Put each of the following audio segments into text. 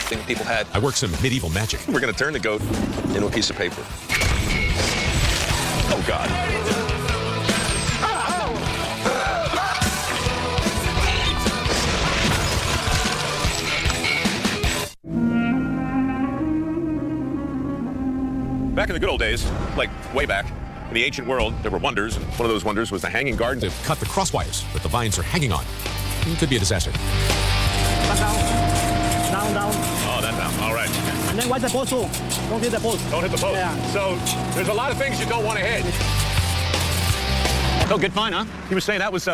thing people had. I work some medieval magic. We're going to turn the goat into a piece of paper. Oh, God. Back in the good old days, like way back, in the ancient world, there were wonders, and one of those wonders was the hanging garden. To cut the crosswires that the vines are hanging on. It could be a disaster. Down, down. Oh, that down. All right. And then watch the post too. Don't hit the post. Don't hit the post. Yeah. So there's a lot of things you don't want to hit. Oh, good find, huh? He was saying that was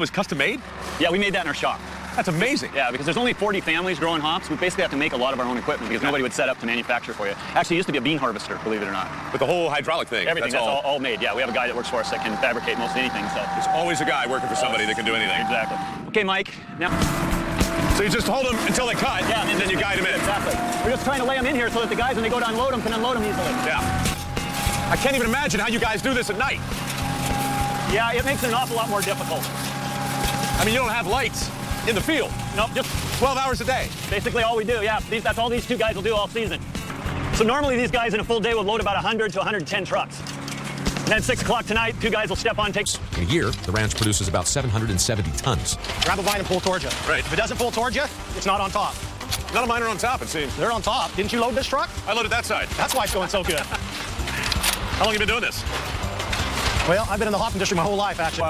custom made? Yeah, we made that in our shop. That's amazing. Yeah, because there's only 40 families growing hops. We basically have to make a lot of our own equipment because nobody would set up to manufacture for you. Actually, it used to be a bean harvester, believe it or not. But the whole hydraulic thing. Everything, that's all made. Yeah, we have a guy that works for us that can fabricate most anything. So There's always a guy working for somebody that can do anything. Exactly. Okay, Mike. Now. So you just hold them until they cut, Yeah, and then you guide them in. Exactly. We're just trying to lay them in here so that the guys, when they go to unload them, can unload them easily. Yeah. I can't even imagine how you guys do this at night. Yeah, it makes it an awful lot more difficult. I mean, you don't have lights in the field. Nope, just 12 hours a day. basically all we do. Yeah, that's all these two guys will do all season. So normally these guys in a full day will load about 100 to 110 trucks. And then at 6 o'clock tonight, two guys will step on, take... In a year, the ranch produces about 770 tons. Grab a vine and pull towards you. Right. If it doesn't pull towards you, it's not on top. None of mine are on top, it seems. They're on top. Didn't you load this truck? I loaded that side. That's why it's going so good. How long have you been doing this? Well, I've been in the hop industry my whole life, actually.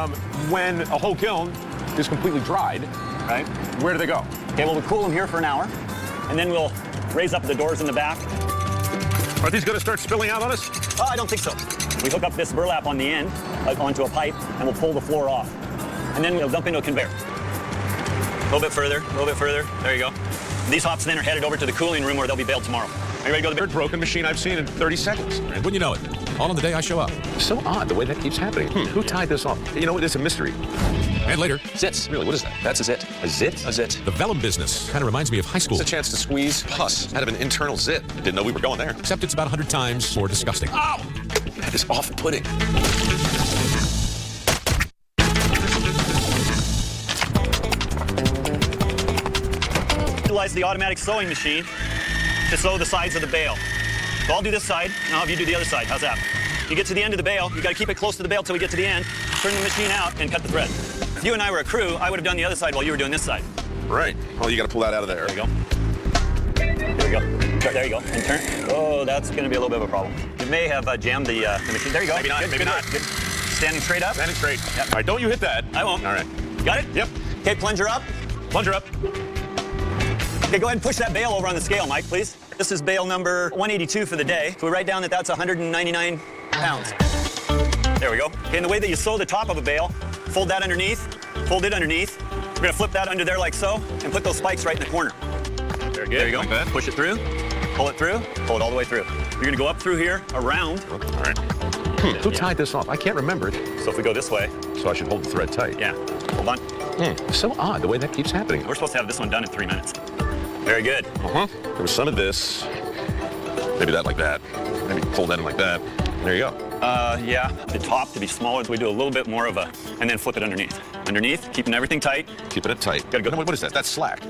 When a whole kiln is completely dried, Right? where do they go? Okay, well, we'll cool them here for an hour, and then we'll raise up the doors in the back. Are these going to start spilling out on us? Oh, I don't think so. We hook up this burlap on the end, onto a pipe, and we'll pull the floor off. And then we'll dump into a conveyor. A little bit further, a little bit further. There you go. These hops then are headed over to the cooling room where they'll be baled tomorrow. Are you ready to go to the Third broken machine I've seen in 30 seconds. And wouldn't you know it, all on the day I show up. So odd the way that keeps happening. Who tied this off? You know what? It's a mystery. And later, Zits. Really, what is that? That's a zit. A zit? A zit. the Vellum business kind of reminds me of high school. It's a chance to squeeze pus out of an internal zit. Didn't know we were going there. Except it's about 100 times more disgusting. Ow! That is off-putting. Utilize the automatic sewing machine to sew the sides of the bale. So I'll do this side, and I'll have you do the other side. How's that? You get to the end of the bale, you got to keep it close to the bale till we get to the end, turn the machine out, and cut the thread. If you and I were a crew, I would have done the other side while you were doing this side. Right. Well, you got to pull that out of there. There you go. There you go. There you go. And turn. Oh, that's going to be a little bit of a problem. It may have jammed the machine. There you go. Maybe not. Good, Maybe good, not. good. Standing straight up. Standing straight. Yep. All right, don't you hit that. I won't. All right. Got it? Yep. Okay, plunger up. Plunger up. Okay, go ahead and push that bale over on the scale, Mike, please. This is bale number 182 for the day. So we write down that that's 199 pounds. There we go. Okay, and the way that you sew the top of a bale, fold that underneath, fold it underneath. We're gonna flip that under there like so, and put those spikes right in the corner. Very good. There you go. Like that. Push it through, pull it all the way through. You're gonna go up through here, around. All right. Who tied this off? I can't remember it. So if we go this way, So I should hold the thread tight. yeah, hold on. So odd the way that keeps happening. We're supposed to have this one done in 3 minutes. Very good. There was some of this. Maybe that like that. Maybe fold that in like that. There you go. Yeah, the top to be smaller, we do a little bit more of a, and then flip it underneath. Underneath, keeping everything tight. Keeping it tight. Gotta go. No, wait, what is that? That's slack.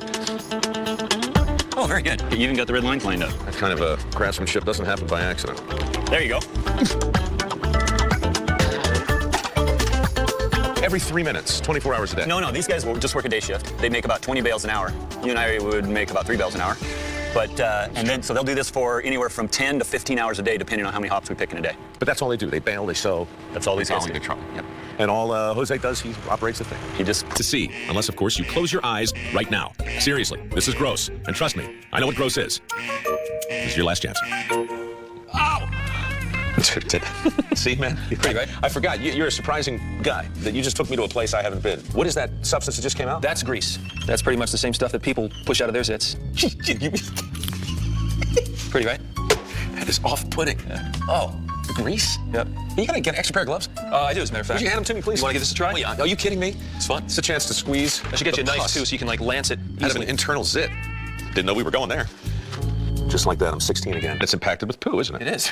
Oh, very good. You even got the red lines lined up. That kind of craftsmanship doesn't happen by accident. There you go. Every 3 minutes, 24 hours a day. No, these guys will just work a day shift. They make about 20 bales an hour. You and I would make about 3 bales an hour. But, and then, so they'll do this for anywhere from 10 to 15 hours a day, depending on how many hops we pick in a day. But that's all they do. They bale, they sew. That's all these guys They do. trouble. Yep. And all Jose does, he operates the thing. He just, To see, unless of course you close your eyes right now. Seriously, this is gross. And trust me, I know what gross is. This is your last chance. See, man? Pretty right. I forgot. You're a surprising guy. That you just took me to a place I haven't been. What is that substance that just came out? That's grease. That's pretty much the same stuff that people push out of their zits. Pretty, right? That is off-putting. Yeah. Oh, grease? Yep. You gotta get an extra pair of gloves. I do, as a matter of fact. Would you hand them to me, please? You want to give this a try? Oh, yeah. Are you kidding me? It's fun. It's a chance to squeeze. I should get you a the knife, pus too, so you can, like, lance it out of easily. an internal zit. Didn't know we were going there. Just like that, I'm 16 again. It's impacted with poo, isn't it? It is.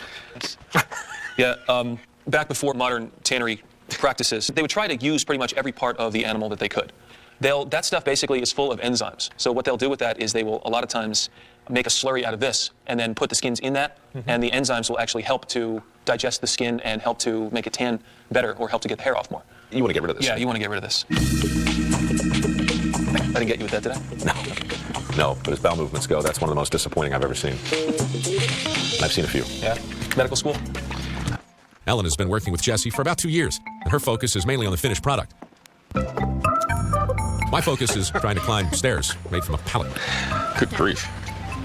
Yeah, back before modern tannery practices, they would try to use pretty much every part of the animal that they could. That stuff basically is full of enzymes. So what they'll do with that is they will, a lot of times, make a slurry out of this and then put the skins in that, and the enzymes will actually help to digest the skin and help to make it tan better or help to get the hair off more. You want to get rid of this? Yeah, you want to get rid of this. I didn't get you with that, did I? No, but as bowel movements go, that's one of the most disappointing I've ever seen. I've seen a few. Yeah. Medical school? Ellen has been working with Jessie for about 2 years, and her focus is mainly on the finished product. My focus is trying to climb stairs made from a pallet. Good grief.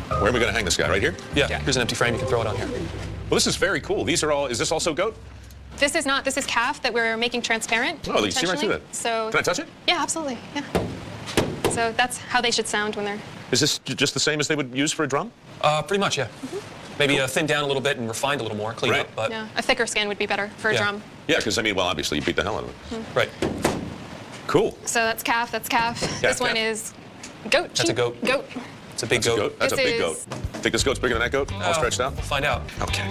Where are we going to hang this guy? Right here? Yeah. Here's an empty frame. You can throw it on here. Well, this is very cool. These are all, is this also goat? This is not. This is calf that we're making transparent. Oh, you see right through that. So. Can I touch it? Yeah, absolutely. Yeah. So that's how they should sound when they're. Is this just the same as they would use for a drum? Pretty much, yeah. Maybe thin down a little bit and refined a little more, clean up. But Yeah, a thicker skin would be better for a drum. Yeah, because I mean, well, obviously you beat the hell out of it. Right. Cool. So that's calf. That's calf. This one is goat. That's a goat. Goat. It's a big goat. That's a This big goat. is- Think this goat's bigger than that goat? All stretched out? We'll find out. Okay.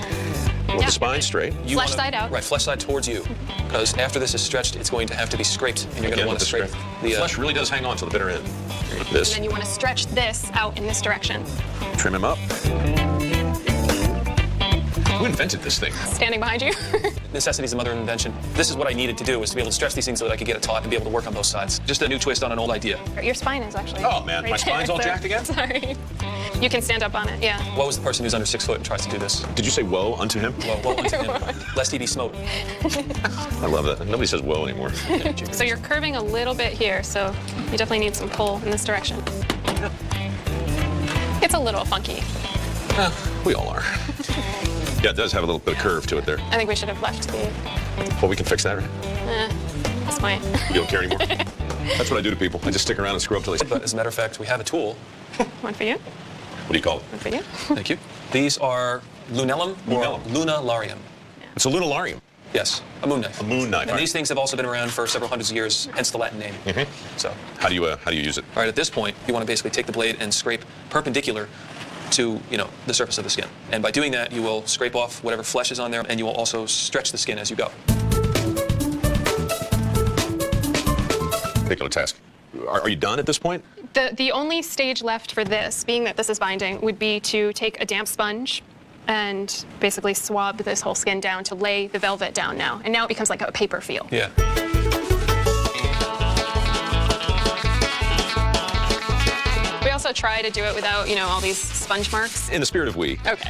With the spine straight. You Flesh wanna- side out. Right, flesh side towards you. Because after this is stretched, it's going to have to be scraped, and you're going to want to scrape the flesh really does hang on to the bitter end. Like this. And then you want to stretch this out in this direction. Trim him up. Who invented this thing? Standing behind you. Necessity is the mother of invention. This is what I needed to do, was to be able to stretch these things so that I could get it taut and be able to work on both sides. Just a new twist on an old idea. Your spine is actually. Oh, man, my right spine's all there. jacked again? Sorry. You can stand up on it. Yeah. What was the person who's under 6 foot and tries to do this? Did you say woe unto him? Well unto him, lest he be smote. I love that. Nobody says woe anymore. So you're curving a little bit here, so you definitely need some pull in this direction. It's a little funky. We all are. Yeah, it does have a little bit of curve to it there. I think we should have left the. Well, we can fix that, right? This point. You don't care anymore? That's what I do to people. I just stick around and screw up till they... But as a matter of fact, we have a tool. One for you. What do you call it? One for you. Thank you. These are lunellum or Lunellum. lunalarium. It's a lunalarium. Yes, a moon knife. A moon knife. And All these right. things have also been around for several hundreds of years, hence the Latin name. So, How do you use it? all right, at this point, you want to basically take the blade and scrape perpendicular to, the surface of the skin. And by doing that, you will scrape off whatever flesh is on there, and you will also stretch the skin as you go. Particular task. Are you done at this point? The only stage left for this, being that this is binding, would be to take a damp sponge and basically swab this whole skin down to lay the velvet down now. And now it becomes like a paper feel. Yeah. We also try to do it without, all these sponge marks. In the spirit of we. Okay.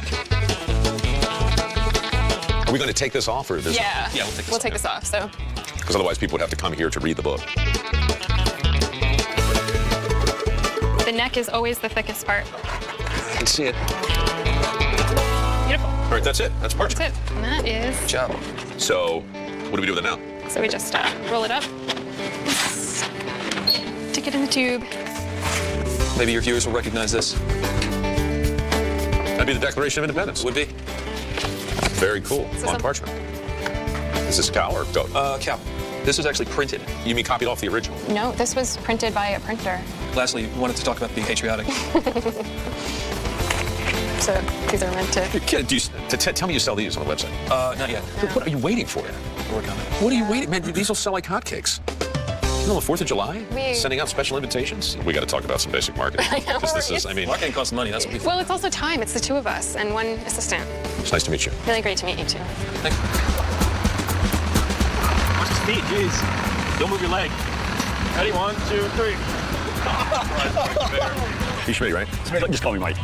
Are we going to take this off or this? Yeah. Yeah, we'll take this We'll off. take this off. So Because otherwise people would have to come here to read the book. the neck is always the thickest part. I can see it. Beautiful. All right, that's it. That's That's parchment. it. And that is. Good job. So, what do we do with it now? So we just roll it up. Stick it in the tube. Maybe your viewers will recognize this. That'd be the Declaration of Independence. Would be. Very cool. So On some- parchment. Is this cow or goat? Cow. This was actually printed. You mean copied off the original? No, this was printed by a printer. Lastly, we wanted to talk about being patriotic. So these are meant to. Tell me you sell these on the website. Not yet. What are you waiting for? We're working on it. What are you waiting? Man, these will sell like hotcakes. You know, the 4th of July? Sending out special invitations? We got to talk about some basic marketing. I know, 'Cause this is, Marketing costs money. That's what we Well, it's also time. It's the two of us and one assistant. it's nice to meet you. Really great to meet you too. think. Watch the speed, jeez. Don't move your leg. Ready, 1, 2, 3. You Schmidt, right? Just call me Mike.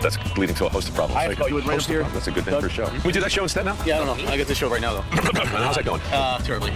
That's leading to a host of problems. I thought you would right up here. That's a good name for a show. We do that show instead now? Yeah, I don't know. I get the show right now, though. How's that going? Terribly.